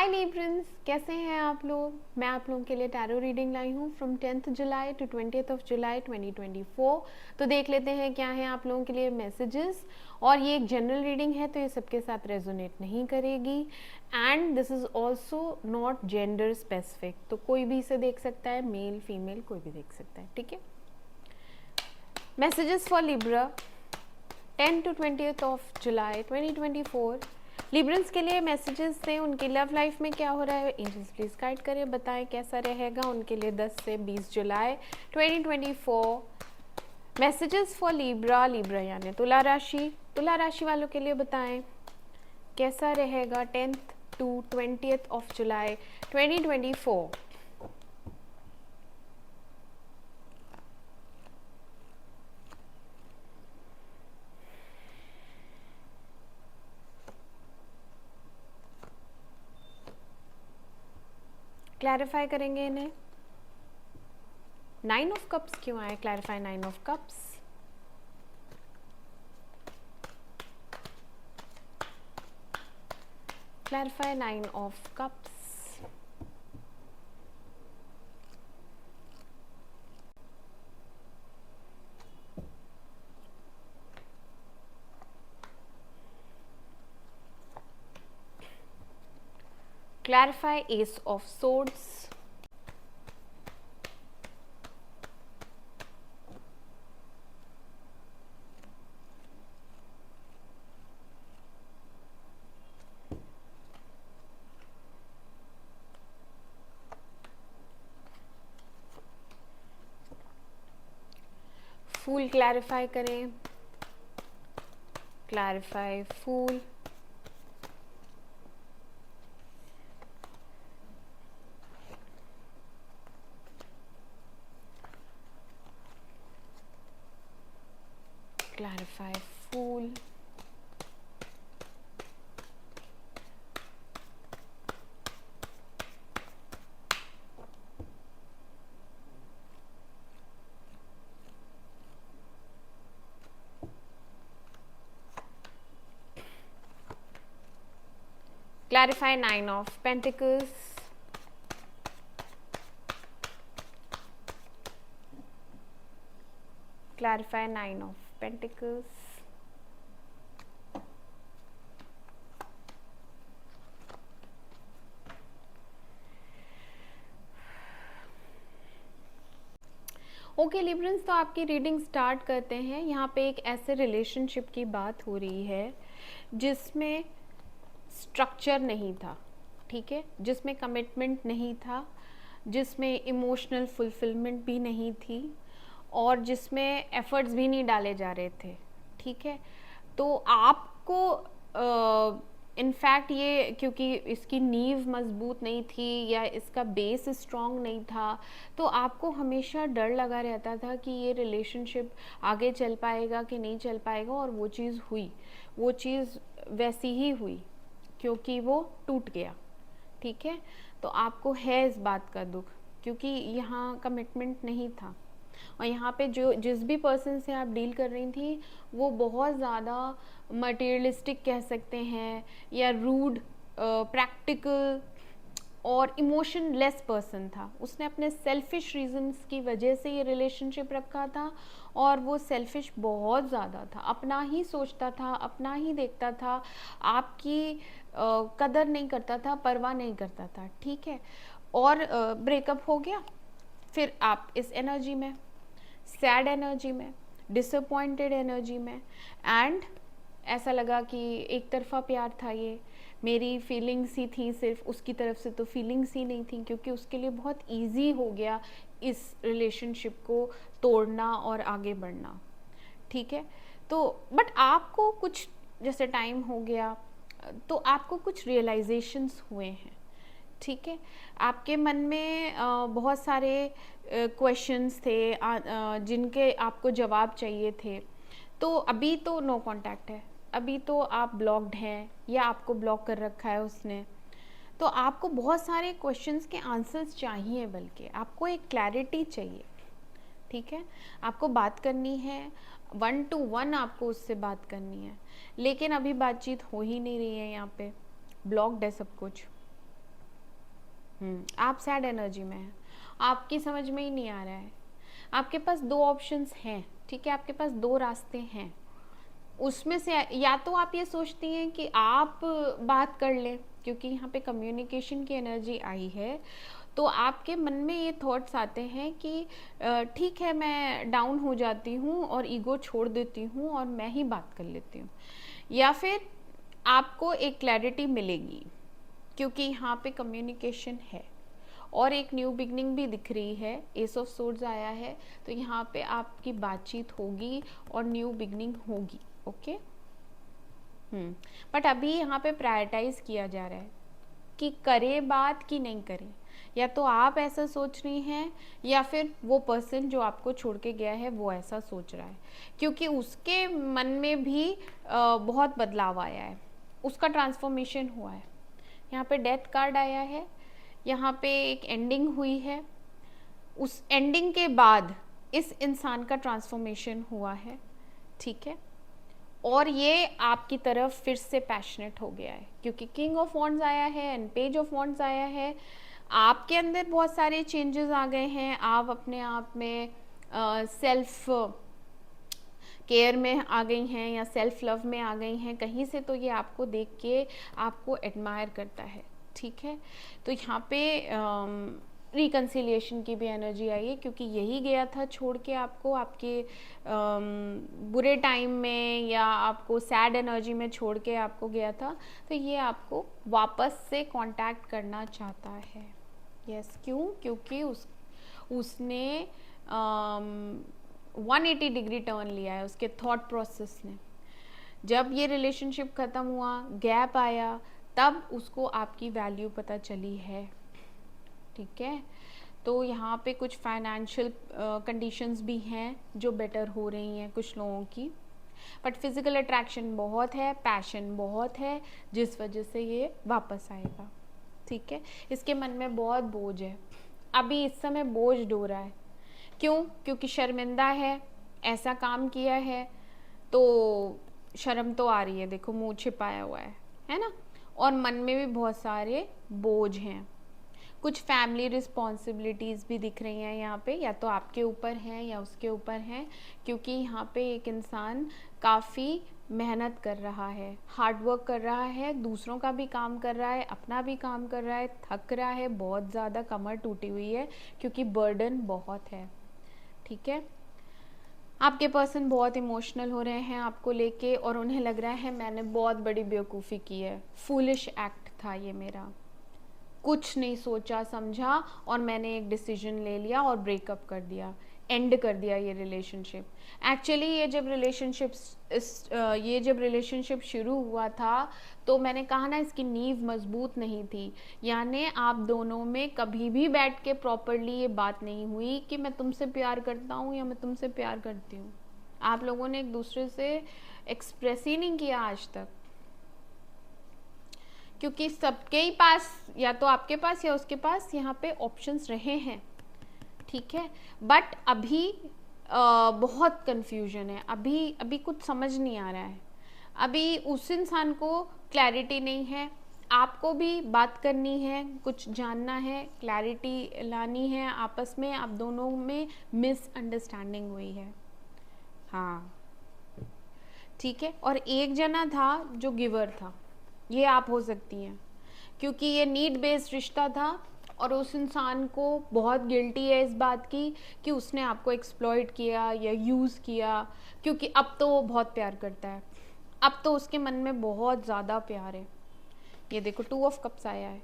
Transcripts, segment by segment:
हाय लीब्रंस, कैसे हैं आप लोग। मैं आप लोगों के लिए टैरो रीडिंग लाई हूँ from 10th July to 20th जुलाई 2024। तो देख लेते हैं क्या है आप लोगों के लिए मैसेजेस। और ये एक जनरल रीडिंग है तो ये सबके साथ रेजोनेट नहीं करेगी। And this is also not gender specific, तो कोई भी इसे देख सकता है, मेल फीमेल कोई भी देख सकता है, ठीक है। Messages for Libra 10 to 20th July 2024। Librans के लिए मैसेजेस थे, उनकी लव लाइफ में क्या हो रहा है, एंजल्स प्लीज गाइड करें, बताएं कैसा रहेगा उनके लिए 10 से 20 जुलाई 2024। मैसेजेस फॉर लिब्रा यानी तुला राशि वालों के लिए बताएं कैसा रहेगा 10th to 20th July 2024। Clarify करेंगे इन्हें। 9 ऑफ कप्स क्यों आए, clarify 9 of cups. Clarify 9 of Cups. Clarify Ace of Swords. Fool clarify करें, clarify fool. Clarify fool. Clarify 9 of Pentacles. Clarify 9 of Pentacles. Okay Librans, तो आपकी reading start करते हैं। यहाँ पे एक ऐसे रिलेशनशिप की बात हो रही है जिसमें स्ट्रक्चर नहीं था, ठीक है, जिसमें कमिटमेंट नहीं था, जिसमें इमोशनल फुलफिलमेंट भी नहीं थी और जिसमें एफर्ट्स भी नहीं डाले जा रहे थे, ठीक है। तो आपको इनफैक्ट ये क्योंकि इसकी नींव मजबूत नहीं थी या इसका बेस स्ट्रॉन्ग नहीं था, तो आपको हमेशा डर लगा रहता था कि ये रिलेशनशिप आगे चल पाएगा कि नहीं चल पाएगा। और वो चीज़ हुई, वो चीज़ वैसी ही हुई क्योंकि वो टूट गया, ठीक है। तो आपको है इस बात का दुख क्योंकि यहाँ कमिटमेंट नहीं था। और यहाँ पे जो जिस भी पर्सन से आप डील कर रही थी वो बहुत ज़्यादा मटेरियलिस्टिक कह सकते हैं या रूड, प्रैक्टिकल और इमोशन लेस पर्सन था। उसने अपने सेल्फिश रीजंस की वजह से ये रिलेशनशिप रखा था और वो सेल्फिश बहुत ज़्यादा था, अपना ही सोचता था, अपना ही देखता था, आपकी कदर नहीं करता था, परवाह नहीं करता था, ठीक है। और ब्रेकअप हो गया, फिर आप इस एनर्जी में, सैड एनर्जी में, डिसअपॉइंटेड एनर्जी में, एंड ऐसा लगा कि एक तरफा प्यार था, ये मेरी फीलिंग्स ही थी सिर्फ, उसकी तरफ से तो फीलिंग्स ही नहीं थी क्योंकि उसके लिए बहुत इजी हो गया इस रिलेशनशिप को तोड़ना और आगे बढ़ना, ठीक है। तो बट आपको कुछ जैसे टाइम हो गया तो आपको कुछ रियलाइजेशंस हुए हैं, ठीक है। आपके मन में बहुत सारे क्वेश्चंस थे जिनके आपको जवाब चाहिए थे। तो अभी तो नो कांटेक्ट है, अभी तो आप ब्लॉक्ड हैं या आपको ब्लॉक कर रखा है उसने। तो आपको बहुत सारे क्वेश्चंस के आंसर्स चाहिए, बल्कि आपको एक क्लैरिटी चाहिए, ठीक है। आपको बात करनी है, 1 to 1 आपको उससे बात करनी है, लेकिन अभी बातचीत हो ही नहीं रही है, यहाँ पे ब्लॉक्ड है सब कुछ, आप सैड एनर्जी में हैं, आपकी समझ में ही नहीं आ रहा है। आपके पास दो ऑप्शंस हैं, ठीक है, आपके पास दो रास्ते हैं। उसमें से या तो आप ये सोचती हैं कि आप बात कर लें, क्योंकि यहाँ पे कम्युनिकेशन की एनर्जी आई है, तो आपके मन में ये थॉट्स आते हैं कि ठीक है, मैं डाउन हो जाती हूँ और ईगो छोड़ देती हूँ और मैं ही बात कर लेती हूँ। या फिर आपको एक क्लैरिटी मिलेगी, क्योंकि यहाँ पे कम्युनिकेशन है और एक न्यू बिगनिंग भी दिख रही है, एस ऑफ सोर्ड्स आया है, तो यहाँ पे आपकी बातचीत होगी और न्यू बिगनिंग होगी। ओके, बट अभी यहाँ पे प्रायोरिटाइज किया जा रहा है कि करें बात कि नहीं करें। या तो आप ऐसा सोच रही हैं या फिर वो पर्सन जो आपको छोड़ के गया है वो ऐसा सोच रहा है, क्योंकि उसके मन में भी बहुत बदलाव आया है, उसका ट्रांसफॉर्मेशन हुआ है। यहाँ पे डेथ कार्ड आया है, यहाँ पे एक एंडिंग हुई है, उस एंडिंग के बाद इस इंसान का ट्रांसफॉर्मेशन हुआ है, ठीक है, और ये आपकी तरफ फिर से पैशनेट हो गया है, क्योंकि किंग ऑफ वॉन्ड्स आया है एंड पेज ऑफ वॉन्ड्स आया है। आपके अंदर बहुत सारे चेंजेस आ गए हैं, आप अपने आप में सेल्फ केयर में आ गई हैं या सेल्फ लव में आ गई हैं कहीं से, तो ये आपको देख के आपको एडमायर करता है, ठीक है। तो यहाँ पे रिकन्सिलिएशन की भी एनर्जी आई है, क्योंकि यही गया था छोड़ के आपको, आपके बुरे टाइम में या आपको सैड एनर्जी में छोड़ के आपको गया था, तो ये आपको वापस से कांटेक्ट करना चाहता है। यस, क्यों? क्योंकि उसने 180 डिग्री टर्न लिया है उसके थॉट प्रोसेस ने। जब ये रिलेशनशिप ख़त्म हुआ, गैप आया, तब उसको आपकी वैल्यू पता चली है, ठीक है। तो यहाँ पे कुछ फाइनेंशियल कंडीशंस भी हैं जो बेटर हो रही हैं कुछ लोगों की, बट फिज़िकल अट्रैक्शन बहुत है, पैशन बहुत है, जिस वजह से ये वापस आएगा, ठीक है। इसके मन में बहुत बोझ है, अभी इस समय बोझ ढो रहा है। क्यों? क्योंकि शर्मिंदा है, ऐसा काम किया है तो शर्म तो आ रही है, देखो मुंह छिपाया हुआ है ना, और मन में भी बहुत सारे बोझ हैं। कुछ फैमिली रिस्पॉन्सिबिलिटीज़ भी दिख रही हैं यहाँ पे, या तो आपके ऊपर हैं या उसके ऊपर हैं, क्योंकि यहाँ पे एक इंसान काफ़ी मेहनत कर रहा है, हार्ड वर्क कर रहा है, दूसरों का भी काम कर रहा है, अपना भी काम कर रहा है, थक रहा है बहुत ज़्यादा, कमर टूटी हुई है क्योंकि बर्डन बहुत है, ठीक है। आपके पर्सन बहुत इमोशनल हो रहे हैं आपको लेके, और उन्हें लग रहा है मैंने बहुत बड़ी बेवकूफ़ी की है, फूलिश एक्ट था ये मेरा, कुछ नहीं सोचा समझा और मैंने एक डिसीजन ले लिया और ब्रेकअप कर दिया, एंड कर दिया ये रिलेशनशिप। एक्चुअली ये जब रिलेशनशिप शुरू हुआ था तो मैंने कहा ना, इसकी नींव मजबूत नहीं थी, यानी आप दोनों में कभी भी बैठ के प्रॉपरली ये बात नहीं हुई कि मैं तुमसे प्यार करता हूँ या मैं तुमसे प्यार करती हूँ। आप लोगों ने एक दूसरे से एक्सप्रेस ही नहीं किया आज तक, क्योंकि सबके ही पास, या तो आपके पास या उसके पास यहाँ पे ऑप्शंस रहे हैं, ठीक है। बट अभी बहुत कंफ्यूजन है, अभी कुछ समझ नहीं आ रहा है, अभी उस इंसान को क्लैरिटी नहीं है, आपको भी बात करनी है, कुछ जानना है, क्लैरिटी लानी है आपस में, आप दोनों में मिसअंडरस्टैंडिंग हुई है, हाँ, ठीक है। और एक जना था जो गिवर था, ये आप हो सकती हैं, क्योंकि ये नीड बेस्ड रिश्ता था और उस इंसान को बहुत गिल्टी है इस बात की कि उसने आपको एक्सप्लॉइट किया या यूज़ किया, क्योंकि अब तो वो बहुत प्यार करता है, अब तो उसके मन में बहुत ज़्यादा प्यार है। ये देखो 2 ऑफ कप्स आया है,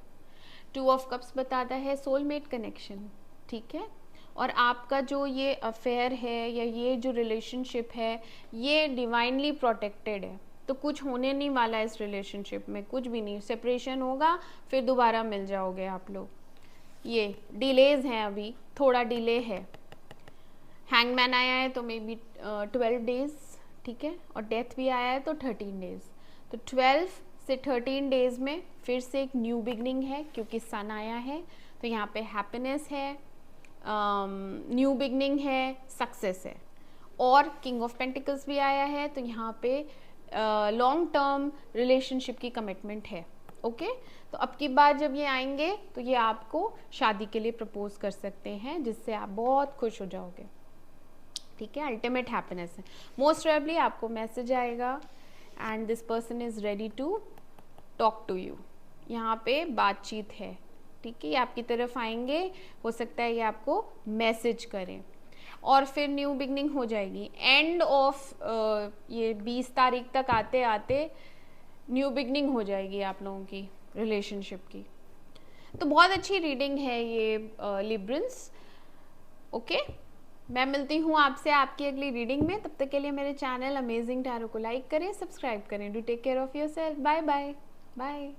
2 ऑफ कप्स बताता है सोलमेट कनेक्शन, ठीक है। और आपका जो ये अफेयर है या ये जो रिलेशनशिप है ये डिवाइनली प्रोटेक्टेड है, तो कुछ होने नहीं वाला है इस रिलेशनशिप में, कुछ भी नहीं, सेपरेशन होगा फिर दोबारा मिल जाओगे आप लोग। ये डिलेज हैं, अभी थोड़ा डिले है, हैंगमैन आया है तो मे बी 12 डेज, ठीक है, और डेथ भी आया है तो 13 डेज, तो 12 से 13 डेज में फिर से एक न्यू बिगनिंग है, क्योंकि सन आया है तो यहाँ पे हैप्पीनेस है, न्यू बिगनिंग है, सक्सेस है, और किंग ऑफ पेंटिकल्स भी आया है, तो यहाँ पे लॉन्ग टर्म रिलेशनशिप की कमिटमेंट है, ओके तो अब की बार जब ये आएंगे तो ये आपको शादी के लिए प्रपोज कर सकते हैं, जिससे आप बहुत खुश हो जाओगे। ठीक है, अल्टीमेट हैप्पीनेस है। मोस्ट प्रोबेबली आपको मैसेज आएगा and this person is ready to talk to you. यहाँ पे बातचीत है, ठीक है, ये आपकी तरफ आएंगे, हो सकता है ये आपको मैसेज करें और फिर न्यू बिगनिंग हो जाएगी। एंड ऑफ ये 20 तारीख तक आते आते न्यू बिगनिंग हो जाएगी आप लोगों की रिलेशनशिप की। तो बहुत अच्छी रीडिंग है ये लिब्रंस। ओके, मैं मिलती हूँ आपसे आपकी अगली रीडिंग में। तब तक के लिए मेरे चैनल अमेजिंग टैरो को लाइक करें, सब्सक्राइब करें। Do take care of yourself. Bye bye bye.